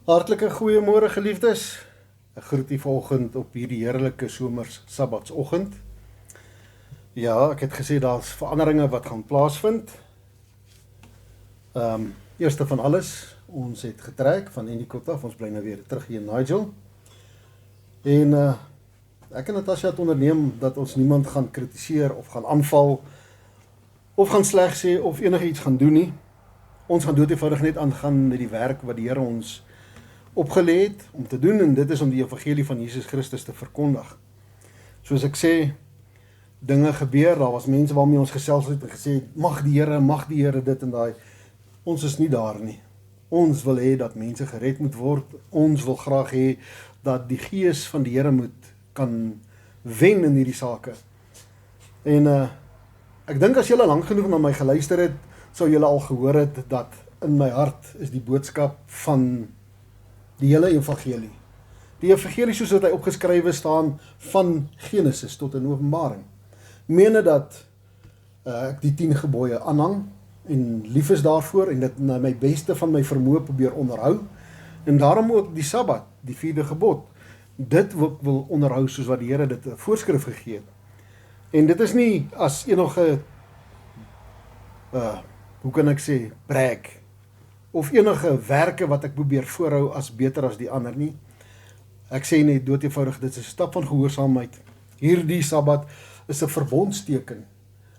Hartlike goeiemôre geliefdes. Ek groet u vanoggend op hierdie heerlike somers Sabbatsoggend. Ja, ek het gesê daar's veranderinge wat gaan plaasvind. Eerste van alles, ons het getrek van Endicott af, ons bly nou weer terug hier in Nigel. En ek en Natasha het onderneem dat ons niemand gaan kritiseer of gaan aanval of gaan sleg sê of enigiets gaan doen nie. Ons gaan doodeenvoudig net aangaan met die werk wat die Here ons opgelê het om te doen, en dit is om die evangelie van Jesus Christus te verkondig. Soos ek sê, dinge gebeur, daar was mense waarmee ons gesels het en gesê, mag die Here dit en daai. Ons is nie daar nie. Ons wil hê dat mense gered moet word. Ons wil graag hê dat die gees van die Here moet kan wen in hierdie sake. En ek dink as julle lank genoeg na my geluister het, sou julle al gehoor het dat in my hart is die boodskap van die hele evangelie. Die evangelie soos wat hy opgeskrywe staan van Genesis tot in Openbaring. Mene dat ek die 10 gebooie aanhang en lief is daarvoor en dit na my beste van my vermoë probeer onderhou, en daarom ook die Sabbat, die 4de gebod, dit wil onderhou soos wat die Here dit 'n voorskrif gegee het. En dit is nie as enige hoe kan ek sê, brag of enige werke wat ek probeer voorhou as beter as die ander nie. Ek sê net doodeenvoudig, dit is 'n stap van gehoorsaamheid. Hierdie Sabbat is 'n verbondsteken.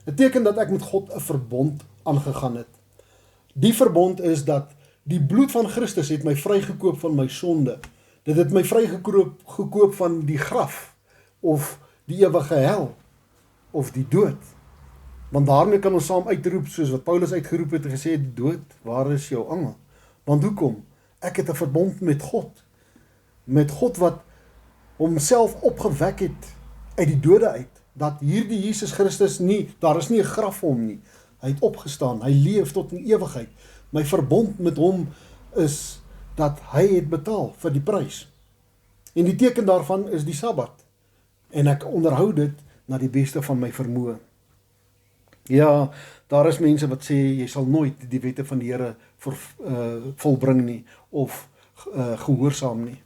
'n Teken dat ek met God 'n verbond aangegaan het. Die verbond is dat die bloed van Christus het my vrygekoop van my sonde. Dit het my vrygekoop van die graf of die ewige hel of die dood. Want daarmee kan ons saam uitroep, soos wat Paulus uitgeroep het en gesê het, dood, waar is jou angel? Want hoekom? Ek het 'n verbond met God wat homself opgewek het uit die dode uit, dat hierdie Jesus Christus daar is nie 'n graf vir hom nie, hy het opgestaan, hy leef tot in ewigheid. My verbond met hom is dat hy het betaal vir die prys. En die teken daarvan is die Sabbat, en ek onderhou dit na die beste van my vermoë. Ja, daar is mense wat sê, jy sal nooit die wette van die Here volbring nie, of gehoorsaam nie.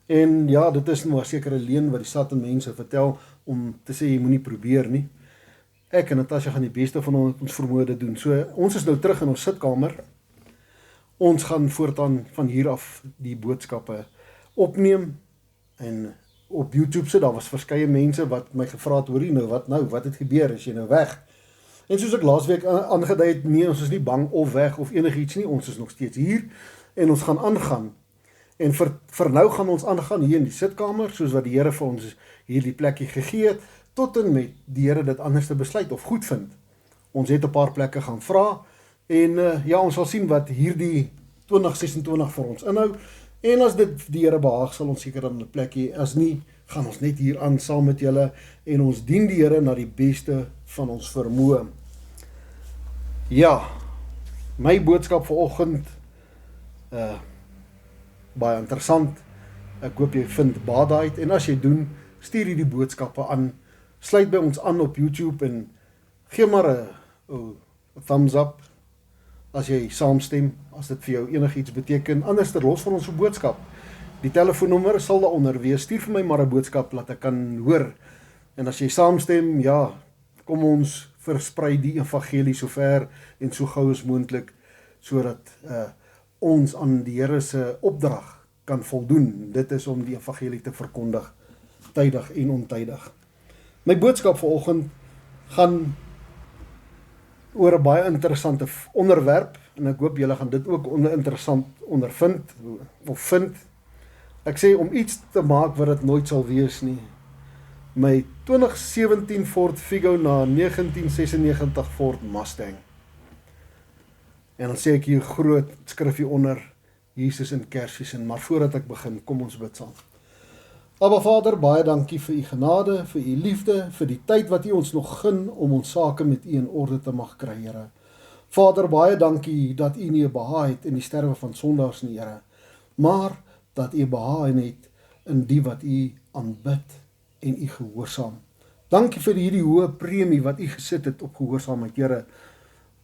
En ja, dit is nou 'n sekere leuen wat die Satan mense vertel, om te sê, jy moenie probeer nie. Ek en Natasha gaan die beste van ons vermoë dit doen. So, ons is nou terug in ons sitkamer. Ons gaan voortaan van hier af die boodskappe opneem, en op YouTube daar was verskeie mense wat my gevra het, hoorie nou, wat het gebeur, is jy nou weg? En soos ek laasweek aangedui het, nee, ons is nie bang of weg of enigiets nie, ons is nog steeds hier, en ons gaan aangaan. En vir nou gaan ons aangaan hier in die sitkamer, soos wat die Here vir ons hier die plekkie gegee het, tot en met die Here dit anders te besluit of goed vind. Ons het 'n paar plekke gaan vra, en ja, ons sal sien wat hierdie 2026 vir ons inhou, en as dit die Here behaag, sal ons seker dan 'n plekkie, as nie, gaan ons net hier aan saam met julle, en ons dien die Here na die beste van ons vermoë. Ja, my boodskap vanoggend, baie interessant. Ek hoop jy vind baat uit, en as jy doen, stuur hierdie boodskappe aan, sluit by ons aan op YouTube, en gee maar 'n thumbs up, as jy saamstem, as dit vir jou enigiets beteken, anders los van ons 'n boodskap. Die telefoonnommer sal daaronder wees, stuur vir my maar 'n boodskap, laat ek kan hoor, en as jy saamstem, ja, kom ons versprei die evangelie so ver en so gou as moontlik, sodat ons aan die Here se opdrag kan voldoen. Dit is om die evangelie te verkondig, tydig en ontydig. My boodskap vanoggend gaan oor 'n baie interessante onderwerp, en ek hoop julle gaan dit ook interessant ondervind, of vind. Ek sê om iets te maak wat dit nooit sal wees nie. My 2017 Ford Figo na 1996 Ford Mustang. En dan sê ek hier groot skrifgie onder, Jesus in kersies, maar voordat ek begin, kom ons bid saam. Aba Vader, baie dankie vir u genade, vir u liefde, vir die tyd wat u ons nog gun om ons sake met u in orde te mag kry, Here. Vader, baie dankie dat u nie 'n behaag het in die sterwe van sondaars nie, Here, maar dat u behaag het in die wat u aanbid en u gehoorsaam. Dankie vir hierdie hoë premie wat u gesit het op gehoorsaamheid, Here.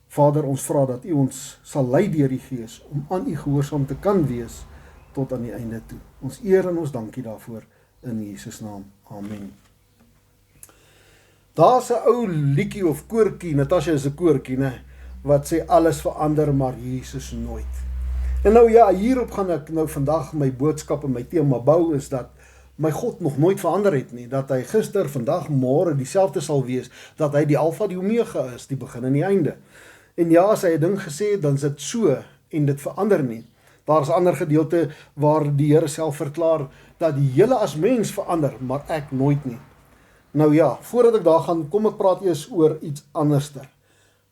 Vader, ons vra dat u ons sal lei deur die Gees om aan u gehoorsaam te kan wees tot aan die einde toe. Ons eer en ons dankie daarvoor in Jesus naam. Amen. Daar's 'n ou liedjie of koortjie, Natasha is 'n koortjie, né, wat sê alles verander, maar Jesus nooit. En nou ja, hierop gaan ek nou vandag my boodskap en my tema bou, is dat my God nog nooit verander het nie, dat hy gister, vandag, môre dieselfde sal wees, dat hy die Alfa die Omega is, die begin en die einde. En ja, as hy 'n ding gesê het, dan is dit so, en dit verander nie. Daar is 'n ander gedeelte waar die Here self verklaar, dat die hele as mens verander, maar ek nooit nie. Nou ja, voordat ek daar gaan, kom ek praat eers oor iets anderster,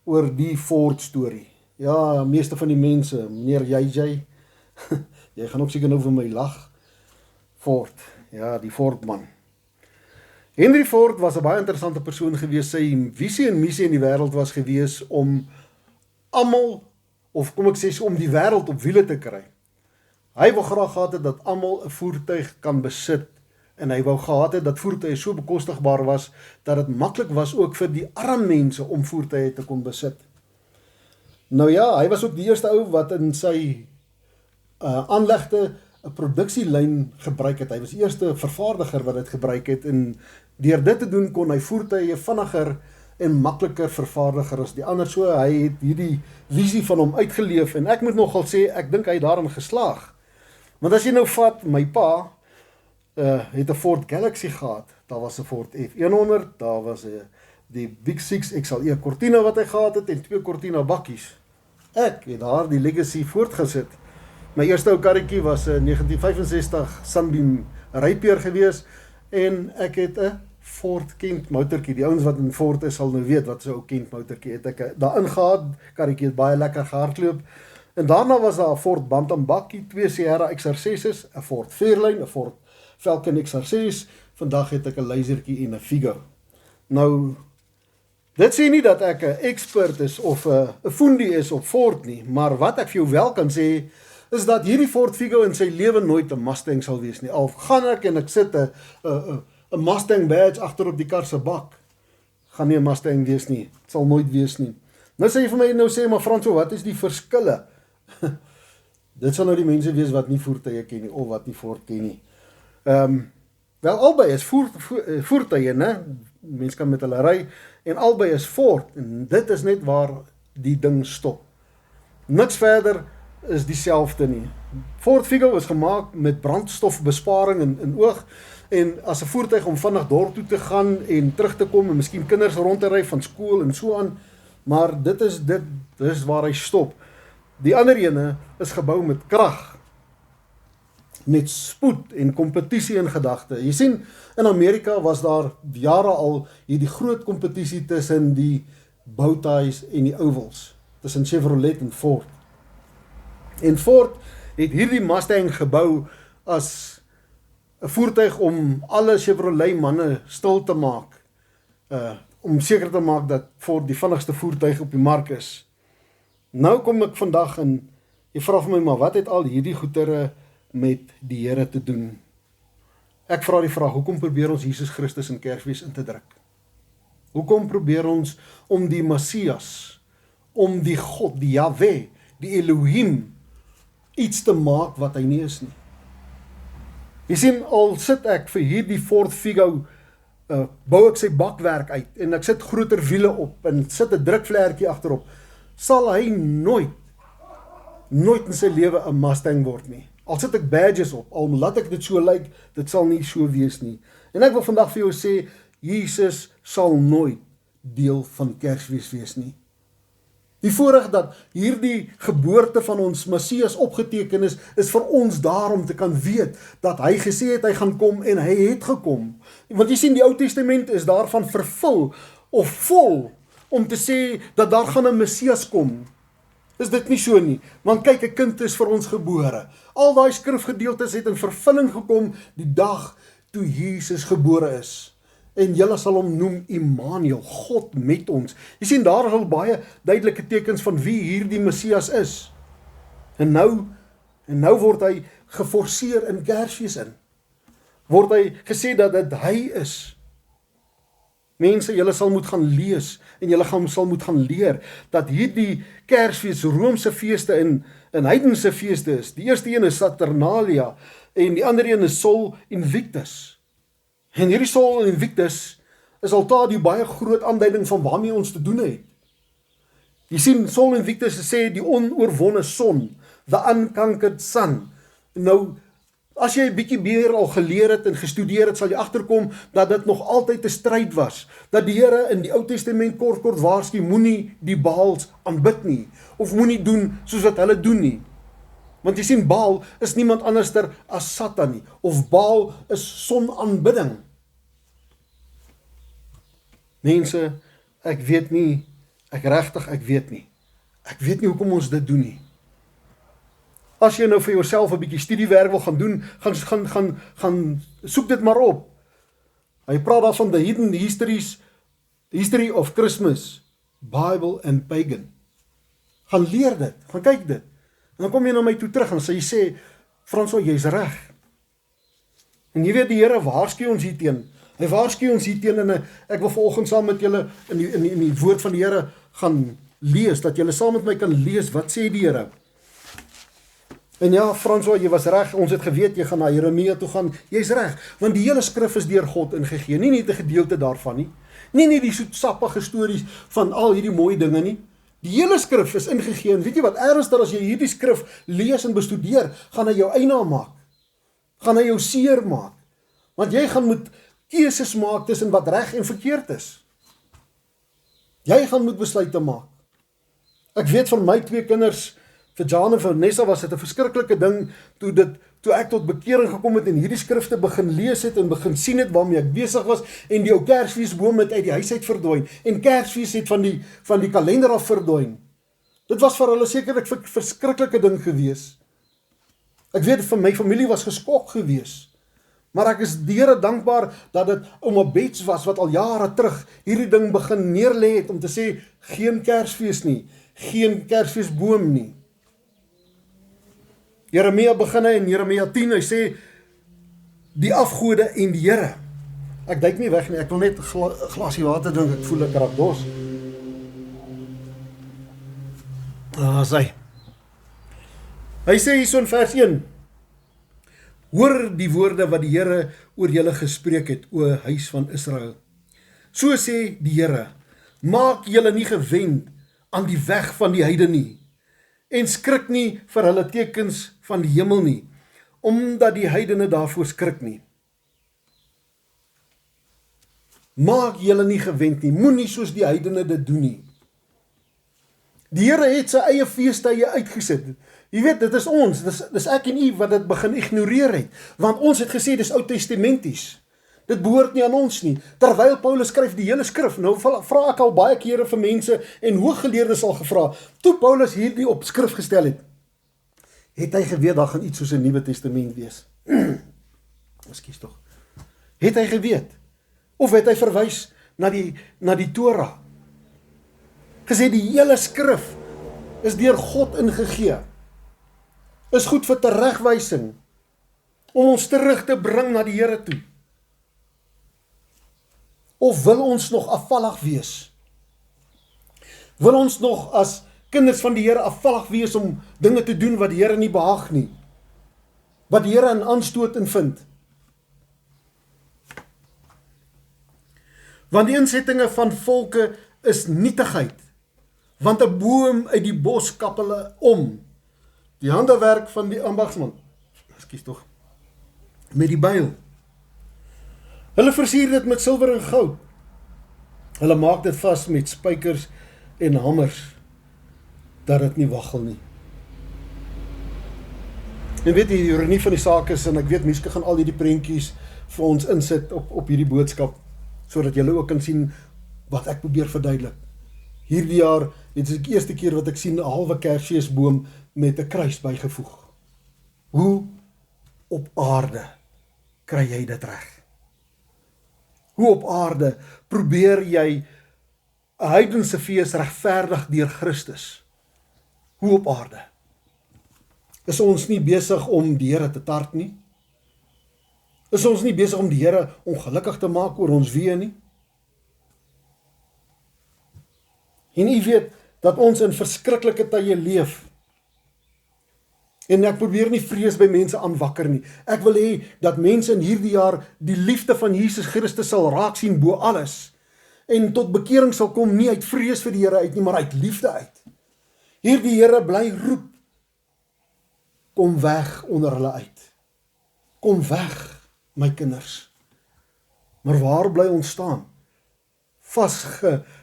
oor die Ford storie. Ja, meeste van die mense, meneer JJ, jy gaan ook seker nou vir my lag. Ford, ja, die Ford-man. Henry Ford was 'n baie interessante persoon gewees. Sy visie en missie in die wêreld was gewees om almal, of kom ek sê so, om die wêreld op wiele te kry. Hy wou graag gehad het dat almal 'n voertuig kan besit, en hy wou gehad het dat voertuie so bekostigbaar was, dat dit maklik was ook vir die arm mense om voertuie te kon besit. Nou ja, hy was ook die eerste ou wat in sy aanlegte 'n produksielyn gebruik het. Hy was die eerste vervaardiger wat dit gebruik het, en deur dit te doen kon hy voertuie vinniger en makliker vervaardiger as die ander. So hy het hierdie visie van hom uitgeleef, en ek moet nogal sê, ek dink hy het daarin geslaag. Want as jy nou vat, my pa het 'n Ford Galaxy gehad, daar was 'n Ford F100, daar was die Big 6 XLE Cortina wat hy gehad het, en 2 Cortina bakkies. Ek het daar die legacy voortgesit. My eerste ou karretjie was 'n 1965 Sunbeam rypeer gewees, en ek het 'n Ford Kent motortjie. Die ouens wat in Ford is sal nou weet wat so 'n ou Kent motortjie het ek daarin gehad. Karretjie het baie lekker gehardloop. En daarna was daar 'n Ford Bantam bakkie, 2 Sierra XR6's, 'n Ford Fairlane, 'n Ford Falcon XR6. Vandag het ek 'n Lasertjie en 'n Figo. Nou, dit sê nie dat ek 'n expert is of 'n foendie is op Ford nie, maar wat ek vir jou wel kan sê, is dat hierdie Ford Figo in sy lewe nooit 'n Mustang sal wees nie. Al gaan ek en ek sit 'n Mustang badge agter op die kar se bak, gaan nie 'n Mustang wees nie. Het sal nooit wees nie. Nou sê jy vir my, nou sê maar Franso, wat is die verskille? Dit sal nou die mense wees wat nie voertuie ken nie, of wat nie Ford ken nie. Wel, albei is voertuie, né? Mens kan met hulle ry, en albei is Ford, en dit is net waar die ding stop. Niks verder is dieselfde nie. Ford Figo is gemaak met brandstofbesparing in oog, en as 'n voertuig om vinnig dorp toe te gaan en terug te kom, en miskien kinders rond te ry van skool en so aan, maar dit is waar hy stop. Die ander ene is gebou met krag, met spoed en kompetisie in gedagte. Jy sien, in Amerika was daar jare al hierdie groot kompetisie tussen die bowties en die ovals, tussen Chevrolet en Ford. En Ford het hierdie Mustang gebou as 'n voertuig om alle Chevrolet manne stil te maak, om seker te maak dat Ford die vinnigste voertuig op die mark is. Nou kom ek vandag en jy vra vir my, maar wat het al hierdie goedere met die Here te doen? Ek vra die vraag, hoekom probeer ons Jesus Christus in Kersfees in te druk? Hoekom probeer ons om die Messias, om die God, die Yahweh, die Elohim, iets te maak wat hy nie is nie? Jy sien, al sit ek vir hierdie Ford Figo, bou ek sy bakwerk uit, en ek sit groter wiele op, en sit 'n drukvlerkie agterop, sal hy nooit in sy lewe 'n Mustang word nie. Al sit ek badges op, al laat ek dit so lyk, dit sal nie so wees nie. En ek wil vandag vir jou sê, Jesus sal nooit deel van Kersfees wees nie. Die voorreg dat hierdie geboorte van ons Messias opgeteken is vir ons daar om te kan weet, dat hy gesê het hy gaan kom, en hy het gekom. Want jy sien, die Ou Testament is daarvan vervul, of vol, om te sê, dat daar gaan 'n Messias kom. Is dit nie so nie? Want kyk, 'n kind is vir ons gebore. Al daai skrifgedeeltes het in vervulling gekom, die dag toe Jesus gebore is. En julle sal hom noem Immanuel, God met ons. Jy sien, daar is al baie duidelike tekens van wie hierdie Messias is. En nou word hy geforseer in Kersfees in. Word hy gesê dat dit hy is. Mense, julle sal moet gaan lees en julle sal moet gaan leer dat hierdie Kersfees Romeinse feeste en heidense feeste is. Die eerste een is Saturnalia en die ander een is Sol Invictus. En hierdie Sol Invictus is altaar die baie groot aanduiding van waarmee ons te doen het. Jy sien, Sol Invictus sê die onoorwonne son, the unconquered sun. Nou, as jy 'n bietjie meer al geleer het en gestudeer het, sal jy agterkom dat dit nog altyd 'n stryd was. Dat die Here in die Ou Testament kort waarsku, moenie die Baals aanbid nie, of moenie doen soos wat hulle doen nie. Want jy sien, Baal is niemand anderster as Satan nie, of Baal is sonaanbidding. Mense, ek weet nie, ek weet nie. Ek weet nie hoekom ons dit doen nie. As jy nou vir jouself 'n bietjie studiewerk wil gaan doen, gaan soek dit maar op. Hy praat daar van the hidden history of Christmas, Bible and pagan. Gaan leer dit, gaan kyk dit. En dan kom jy na my toe terug en sê, François, jy's reg. En jy weet, die Here waarsku ons hierteen. Hy waarsku ons hierteen en ek wil vanoggend saam met julle in die woord van die Here gaan lees, dat julle saam met my kan lees, wat sê die Here? En ja, François, jy was reg, ons het geweet, jy gaan na Jeremia toe gaan, jy's reg, want die hele skrif is deur God ingegee, nie net 'n gedeelte daarvan nie, nie die soetsappige stories van al hierdie mooi dinge nie, die hele skrif is ingegee, en weet jy wat ernstig, as jy hierdie skrif lees en bestudeer, gaan hy jou eienaar maak, gaan hy jou seer maak, want jy gaan moet keuses maak tussen wat reg en verkeerd is, jy gaan moet besluite maak. Ek weet van my 2 kinders, vir Jan en vir Nessa was dit 'n verskriklike ding, toe ek tot bekering gekom het en hierdie skrifte begin lees het en begin sien het waarmee ek besig was, en die ou Kersfeesboom het uit die huis uit verdwyn, en Kersfees het van die kalender af verdwyn. Dit was vir hulle sekerlik 'n verskriklike ding gewees. Ek weet, vir my familie was geskok gewees, maar ek is die Here dankbaar dat dit ouma Bets was, wat al jare terug hierdie ding begin neerlê het, om te sê, geen Kersfees nie, geen Kersfeesboom nie. Jeremia begin hy in Jeremia 10, hy sê, die afgode en die Here. Ek duik nie weg nie, ek wil net 'n glasie water drink, ek voel ek raak dors. Hy sê hierso in vers 1, hoor die woorde wat die Here oor julle gespreek het, o huis van Israel. So sê die Here, maak julle nie gewend aan die weg van die heidene nie, en skrik nie vir hulle tekens van die hemel nie, omdat die heidene daarvoor skrik nie. Maak julle nie gewend nie, moenie soos die heidene dit doen nie. Die Here het sy eie feestydde uitgesit. Jy weet, dit is ons, dis ek en u wat dit begin ignoreer het, want ons het gesê dis Ou Testamenties. Dit behoort nie aan ons nie, terwyl Paulus skryf die hele skrif. Nou vra ek al baie kere vir mense, en hooggeleerdes al gevra, toe Paulus hierdie op skrif gestel het hy geweet, daar gaan iets soos 'n Nuwe Testament wees. Ekskuus tog. Het hy geweet? Of het hy verwys na die Torah? Gesê, die hele skrif is deur God ingegee. Is goed vir teregwysing, om ons terug te bring na die Here toe. Of wil ons nog afvallig wees? Wil ons nog as kinders van die Here afvallig wees om dinge te doen wat die Here nie behaag nie? Wat die Here in aanstoot in vind? Want die insettinge van volke is nietigheid, want 'n boom uit die bos kap hulle om. Die handewerk van die ambagsman, ekskuus tog, met die byl. Hulle versier dit met silwer en goud. Hulle maak dit vas met spykers en hamers, dat dit nie waggel nie. En weet jy, die ironie van die saak is, en ek weet, mense gaan al hierdie prentjies vir ons insit op hierdie boodskap, sodat julle ook kan sien wat ek probeer verduidelik. Hierdie jaar het dit die eerste keer wat ek sien 'n halwe Kersfeesboom met 'n kruis bygevoeg. Hoe op aarde kry jy dit reg? Hoe op aarde probeer jy 'n heidense fees regverdig deur Christus? Hoe op aarde? Is ons nie besig om die Here te tart nie? Is ons nie besig om die Here ongelukkig te maak oor ons weë nie? En u weet dat ons in verskriklike tye leef. En ek probeer nie vrees by mense aanwakker nie. Ek wil hê dat mense in hierdie jaar die liefde van Jesus Christus sal raak sien bo alles. En tot bekering sal kom nie uit vrees vir die Here uit nie, maar uit liefde uit. Hierdie Here bly roep. Kom weg onder hulle uit. Kom weg, my kinders. Maar waar bly ons staan?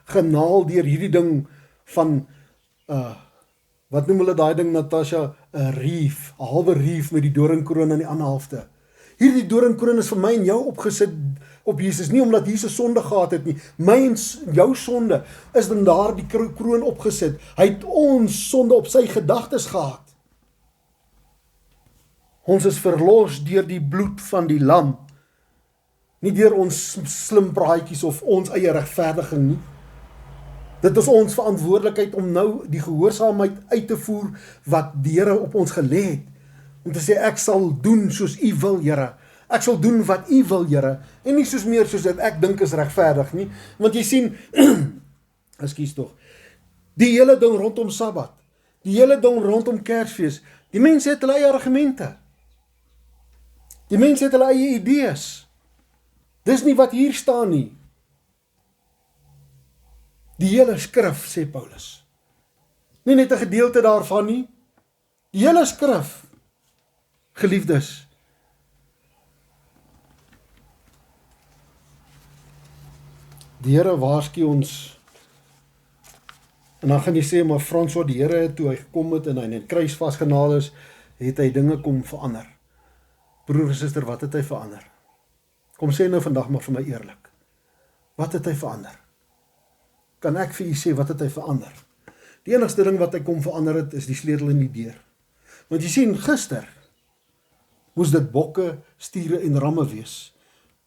Genaal deur hierdie ding van, wat noem hulle daai ding, Natasha, 'n reef, 'n halwe reef met die doringkroon aan die ander helfte. Hierdie doringkroon is vir my en jou opgesit op Jesus, nie omdat Jesus sonde gehad het nie. My en jou sonde is dan daar die kroon opgesit. Hy het ons sonde op sy gedagtes gehad. Ons is verlos deur die bloed van die lam. Nie deur ons slim praatjies of ons eie regverdiging nie. Dit is ons verantwoordelikheid om nou die gehoorsaamheid uit te voer wat die Here op ons gelê het. Om te sê, ek sal doen soos u wil, Here. Ek sal doen wat u wil, Here. En nie soos meer soos dit ek dink is regverdig nie. Want jy sien, ekskuus tog, die hele ding rondom Sabbat, die hele ding rondom Kersfees, die mense het hulle eie argumente. Die mense het hulle eie idees. Dis nie wat hier staan nie. Die hele skrif, sê Paulus. Nie net 'n gedeelte daarvan nie. Die hele skrif, geliefdes. Die Here waarsku ons. En dan gaan jy sê, maar François, die Here, toe hy gekom het en hy in die kruis vasgenaal is, het hy dinge kom verander. Broer en suster, wat het hy verander? Kom sê nou vandag maar vir my eerlik. Wat het hy verander? Kan ek vir u sê, wat het hy verander? Die enigste ding wat hy kom verander het, is die sleutel in die deur. Want jy sien, gister moes dit bokke, stiere en ramme wees,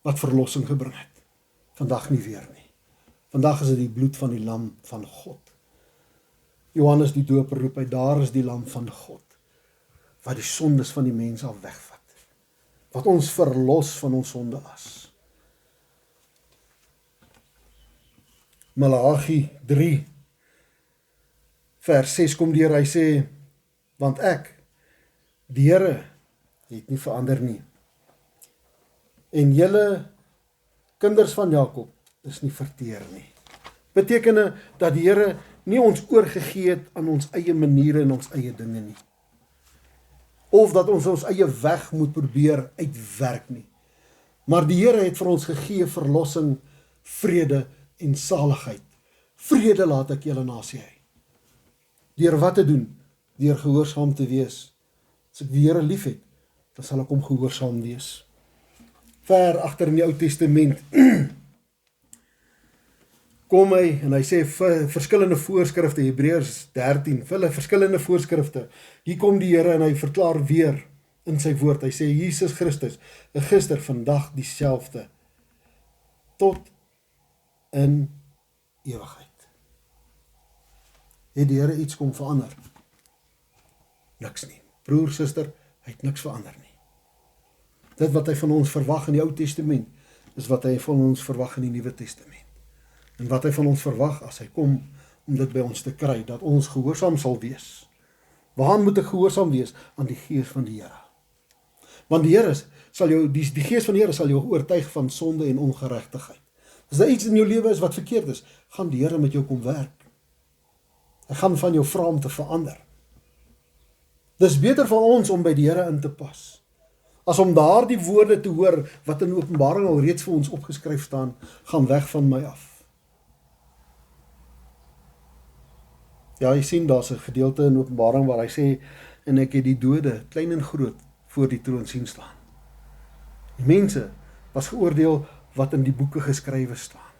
wat verlossing gebring het. Vandag nie weer nie. Vandag is dit die bloed van die lam van God. Johannes die Doper roep uit, daar is die lam van God, wat die sondes van die mens af wegvat. Wat ons verlos van ons sonde as. Maleagi 3 vers 6 kom deur, hy sê, want ek, die Here, het nie verander nie. En julle kinders van Jakob is nie verteer nie. Beteken dat die Here nie ons oorgegee het aan ons eie maniere en ons eie dinge nie. Of dat ons eie weg moet probeer uitwerk nie. Maar die Here het vir ons gegee verlossing, vrede en saligheid. Vrede laat ek julle na, sê hy. Deur wat te doen? Deur gehoorsaam te wees. As ek die Here lief het, dan sal ek hom gehoorsaam wees. Ver agter in die Ou Testament kom hy en hy sê verskillende voorskrifte, Hebreërs 13, vir hulle verskillende voorskrifte. Hier kom die Here en hy verklaar weer in sy woord. Hy sê Jesus Christus, gister, vandag dieselfde, tot in ewigheid. Het die Here iets kom verander? Niks nie. Broer, suster, hy het niks verander nie. Dit wat hy van ons verwag in die Ou Testament, is wat hy van ons verwag in die Nuwe Testament. En wat hy van ons verwag as hy kom, om dit by ons te kry, dat ons gehoorsaam sal wees. Waaraan moet ek gehoorsaam wees? Aan die Gees van die Here. Want die Here sal jou, die Gees van die Here sal jou oortuig van sonde en ongeregtigheid. As daar iets in jou lewe is wat verkeerd is, gaan die Here met jou kom werk. Hy gaan van jou vra om te verander. Dis beter vir ons om by die Here in te pas, as om daardie woorde te hoor, wat in Openbaring al reeds vir ons opgeskryf staan, gaan weg van my af. Ja, jy sien, daar's 'n gedeelte in Openbaring waar hy sê, en ek het die dode, klein en groot, voor die troon sien staan. Die mense was geoordeel wat in die boeke geskrywe staan.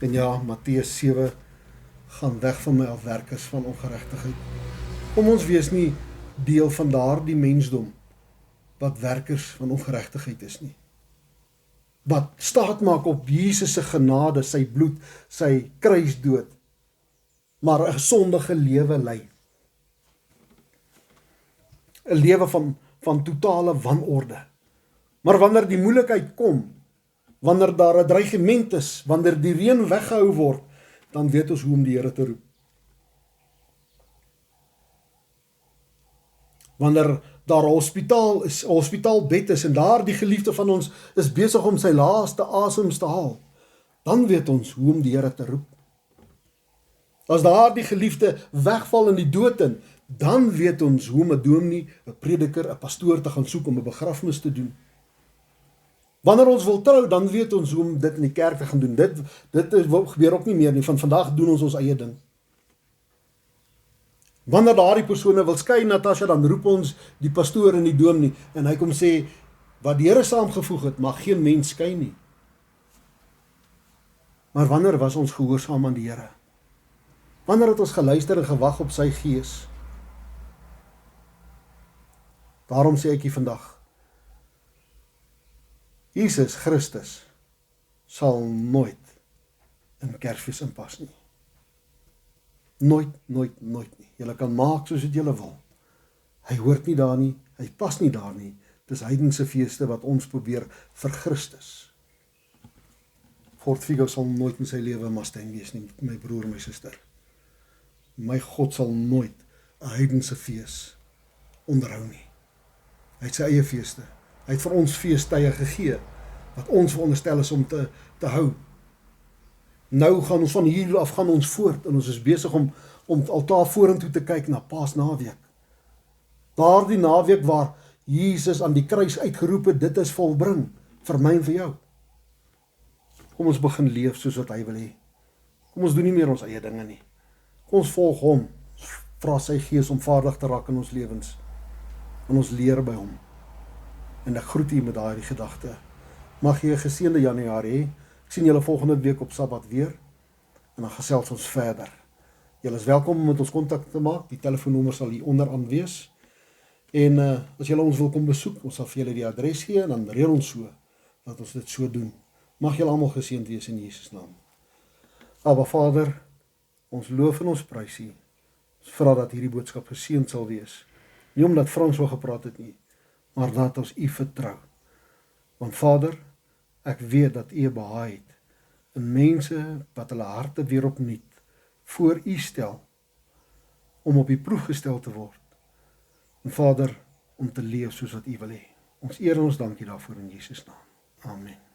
En ja, Matteus 7, gaan weg van my af werkers van ongeregtigheid. Kom ons wees nie deel van daardie mensdom, wat werkers van ongeregtigheid is nie. Wat staat maak op Jesus se genade, sy bloed, sy kruisdood, maar 'n sondige lewe lei. 'n Lewe van totale wanorde. Maar wanneer die moeilikheid kom, Wanneer daar 'n dreigement is, wanneer die reën weggehou word, dan weet ons hoe om die Here te roep. Wanneer daar 'n hospitaalbed is en daar die geliefde van ons is besig om sy laaste asems te haal, dan weet ons hoe om die Here te roep. As daar die geliefde wegval in die dood in, dan weet ons hoe om 'n dominee, 'n prediker, 'n pastoor te gaan soek om 'n begrafnis te doen. Wanneer ons wil trou, dan weet ons hoe om dit in die kerk te gaan doen. Dit gebeur ook nie meer nie. Van vandag doen ons eie ding. Wanneer daardie persone wil skei, Natasha, dan roep ons die pastoor en die dominee en hy kom sê, wat die Here saamgevoeg het, mag geen mens skei nie. Maar wanneer was ons gehoorsaam aan die Here? Wanneer het ons geluister en gewag op sy gees? Daarom sê ek hier vandag, Jesus Christus sal nooit in Kersfees inpas nie. Nooit nie. Julle kan maak soos dit julle wil. Hy hoort nie daar nie, hy pas nie daar nie. Dis heidense feeste wat ons probeer vir Christus. Fort Figo sal nooit in sy lewe 'n Mustang wees nie, my broer, my suster. My God sal nooit 'n heidense fees onderhou nie. Hy het sy eie feeste. Hy het vir ons feestydde gegee, wat ons veronderstel is om te hou. Nou gaan ons van hier af gaan ons voort, en ons is besig om altaar vorentoe te kyk na Paasnaweek. Daardie naweek waar Jesus aan die kruis uitgeroep het, dit is volbring, vir my en vir jou. Kom ons begin leef soos wat hy wil hê. Kom ons doen nie meer ons eie dinge nie. Kom ons volg hom, vra sy gees om vaardig te raak in ons lewens, en ons leer by hom. En ek groet u met daardie gedagte. Mag jy 'n geseënde Januarie hê. Ek sien julle volgende week op Sabbat weer, en dan gesels ons verder. Julle is welkom om met ons kontak te maak, die telefoonnommer sal hier onderaan wees, en as julle ons wil kom besoek, ons sal vir julle die adres gee, en dan reël ons so, dat ons dit so doen. Mag julle almal geseënd wees in Jesus naam. Aba Vader, ons loof en ons prys u, ons vra dat hierdie boodskap geseënd sal wees, nie omdat Frans so gepraat het nie, maar dat ons u vertrou. Want Vader, ek weet dat u behaag het in mense wat hulle harte weer opnuut voor u stel, om op die proef gestel te word. En Vader, om te leef soos wat u wil hê. Ons eer en ons dankie daarvoor in Jesus naam. Amen.